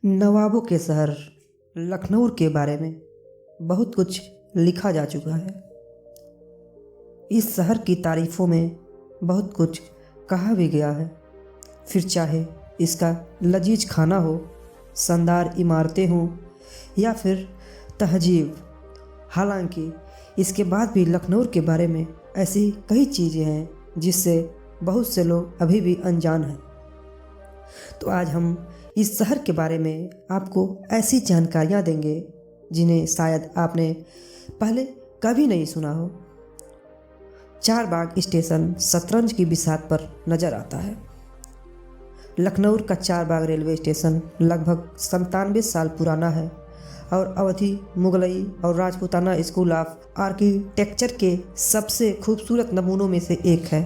नवाबों के शहर लखनऊ के बारे में बहुत कुछ लिखा जा चुका है। इस शहर की तारीफ़ों में बहुत कुछ कहा भी गया है। फिर चाहे इसका लजीज खाना हो, शानदार इमारतें हों या फिर तहजीब। हालांकि इसके बाद भी लखनऊ के बारे में ऐसी कई चीज़ें हैं जिससे बहुत से लोग अभी भी अनजान हैं। तो आज हम इस शहर के बारे में आपको ऐसी जानकारियाँ देंगे जिन्हें शायद आपने पहले कभी नहीं सुना हो। चारबाग स्टेशन शतरंज की बिसात पर नज़र आता है। लखनऊ का चारबाग रेलवे स्टेशन लगभग 97 साल पुराना है और अवधी, मुगलई और राजपूताना स्कूल ऑफ आर्किटेक्चर के सबसे खूबसूरत नमूनों में से एक है।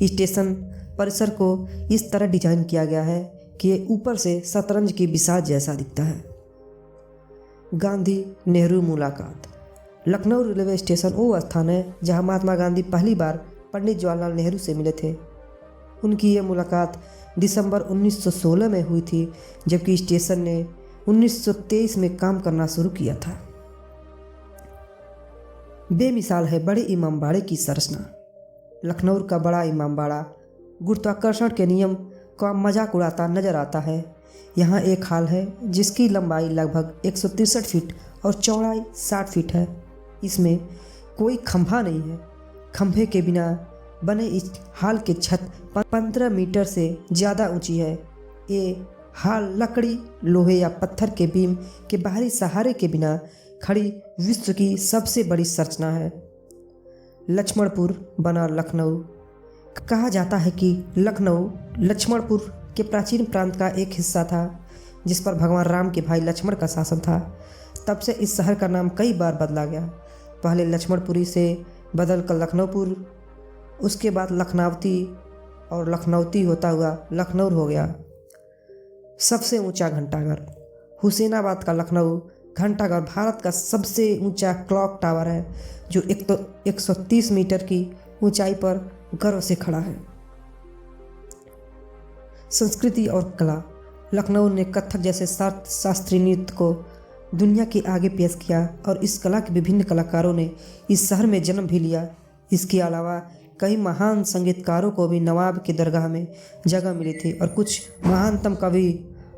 स्टेशन परिसर को इस तरह डिजाइन किया गया है कि ये ऊपर से शतरंज की बिसात जैसा दिखता है। गांधी नेहरू मुलाकात। लखनऊ रेलवे स्टेशन वो स्थान है जहां महात्मा गांधी पहली बार पंडित जवाहरलाल नेहरू से मिले थे। उनकी ये मुलाकात दिसंबर 1916 में हुई थी, जबकि स्टेशन ने 1923 में काम करना शुरू किया था। बेमिसाल है बड़े इमामबाड़े की संरचना। लखनऊ का बड़ा इमामबाड़ा गुरुत्वाकर्षण के नियम का मजाक उड़ाता नजर आता है। यहाँ एक हाल है जिसकी लंबाई लगभग 163 फीट और चौड़ाई 60 फीट है। इसमें कोई खंभा नहीं है। खंभे के बिना बने इस हाल की छत 15 मीटर से ज़्यादा ऊंची है। ये हाल लकड़ी, लोहे या पत्थर के बीम के बाहरी सहारे के बिना खड़ी विश्व की सबसे बड़ी संरचना है। लक्ष्मणपुर बना लखनऊ। कहा जाता है कि लखनऊ लक्ष्मणपुर के प्राचीन प्रांत का एक हिस्सा था जिस पर भगवान राम के भाई लक्ष्मण का शासन था। तब से इस शहर का नाम कई बार बदला गया। पहले लक्ष्मणपुरी से बदलकर लखनऊपुर, उसके बाद लखनौती और लखनौती होता हुआ लखनऊ हो गया। सबसे ऊंचा घंटाघर। हुसैनाबाद का लखनऊ घंटाघर भारत का सबसे ऊंचा क्लॉक टावर है जो 130 मीटर की ऊंचाई पर गर्व से खड़ा है। संस्कृति और कला। लखनऊ ने कथक जैसे शास्त्रीय नृत्य को दुनिया के आगे पेश किया और इस कला के विभिन्न कलाकारों ने इस शहर में जन्म भी लिया। इसके अलावा कई महान संगीतकारों को भी नवाब की दरगाह में जगह मिली थी और कुछ महानतम कवि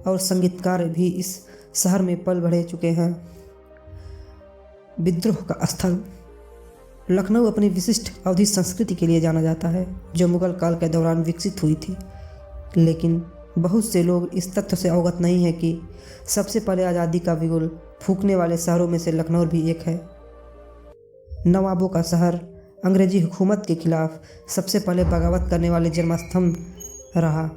और संगीतकार भी इस शहर में पल बढ़े चुके हैं। विद्रोह का स्थल। लखनऊ अपनी विशिष्ट अवधी संस्कृति के लिए जाना जाता है जो मुगल काल के दौरान विकसित हुई थी, लेकिन बहुत से लोग इस तथ्य से अवगत नहीं है कि सबसे पहले आज़ादी का बिगुल फूंकने वाले शहरों में से लखनऊ भी एक है। नवाबों का शहर अंग्रेजी हुकूमत के खिलाफ सबसे पहले बगावत करने वाले जन्मस्थान रहा।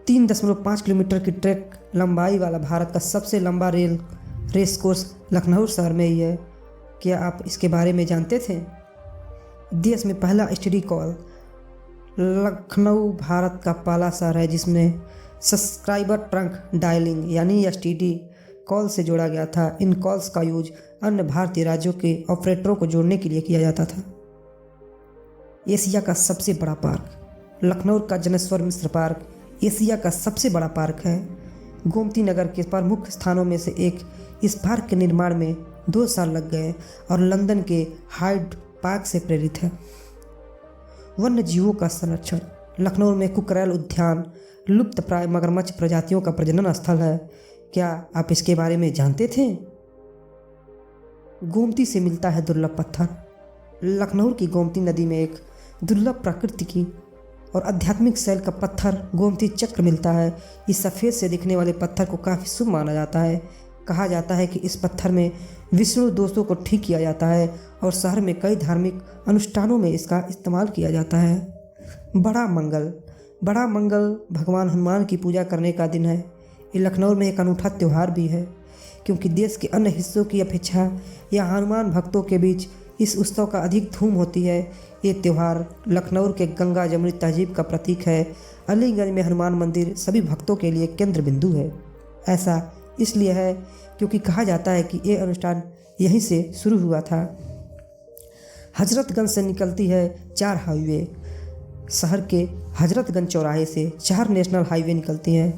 3.5 किलोमीटर की ट्रैक लंबाई वाला भारत का सबसे लंबा रेस कोर्स लखनऊ शहर में ही है। क्या आप इसके बारे में जानते थे? देश में पहला एसटीडी कॉल। लखनऊ भारत का पहला शहर है जिसमें सब्सक्राइबर ट्रंक डायलिंग यानी एसटीडी कॉल से जोड़ा गया था। इन कॉल्स का यूज अन्य भारतीय राज्यों के ऑपरेटरों को जोड़ने के लिए किया जाता था। एशिया का सबसे बड़ा पार्क। लखनऊ का जनेश्वर मिश्र पार्क एशिया का सबसे बड़ा पार्क है। गोमती नगर के प्रमुख स्थानों में से एक। इस पार्क के निर्माण में 2 साल लग गए और लंदन के हाइड पार्क से प्रेरित है। वन्य जीवों का संरक्षण। लखनऊ में कुकरेल उद्यान लुप्त प्राय मगरमच्छ प्रजातियों का प्रजनन स्थल है। क्या आप इसके बारे में जानते थे? गोमती से मिलता है दुर्लभ पत्थर। लखनऊ की गोमती नदी में एक दुर्लभ प्राकृतिक और आध्यात्मिक शैल का पत्थर गोमती चक्र मिलता है। इस सफ़ेद से दिखने वाले पत्थर को काफ़ी शुभ माना जाता है। कहा जाता है कि इस पत्थर में विष्णु दोषों को ठीक किया जाता है और शहर में कई धार्मिक अनुष्ठानों में इसका इस्तेमाल किया जाता है। बड़ा मंगल। बड़ा मंगल भगवान हनुमान की पूजा करने का दिन है। ये लखनऊ में एक अनूठा त्यौहार भी है क्योंकि देश के अन्य हिस्सों की अपेक्षा यहाँ हनुमान भक्तों के बीच इस उत्सव का अधिक धूम होती है। ये त्यौहार लखनऊ के गंगा जमुनी तहजीब का प्रतीक है। अलीगंज में हनुमान मंदिर सभी भक्तों के लिए केंद्र बिंदु है। ऐसा इसलिए है क्योंकि कहा जाता है कि ये अनुष्ठान यहीं से शुरू हुआ था। हजरतगंज से निकलती है 4 हाईवे। शहर के हजरतगंज चौराहे से 4 नेशनल हाईवे निकलती हैं।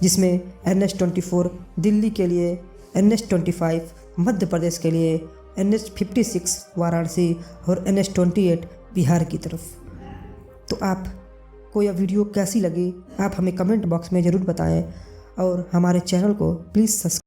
जिसमें NH-24 दिल्ली के लिए, NH-25 मध्य प्रदेश के लिए, NH-56 वाराणसी और NH-28 बिहार की तरफ। तो आपको यह वीडियो कैसी लगी आप हमें कमेंट बॉक्स में ज़रूर बताएं और हमारे चैनल को प्लीज़ सब्सक्राइब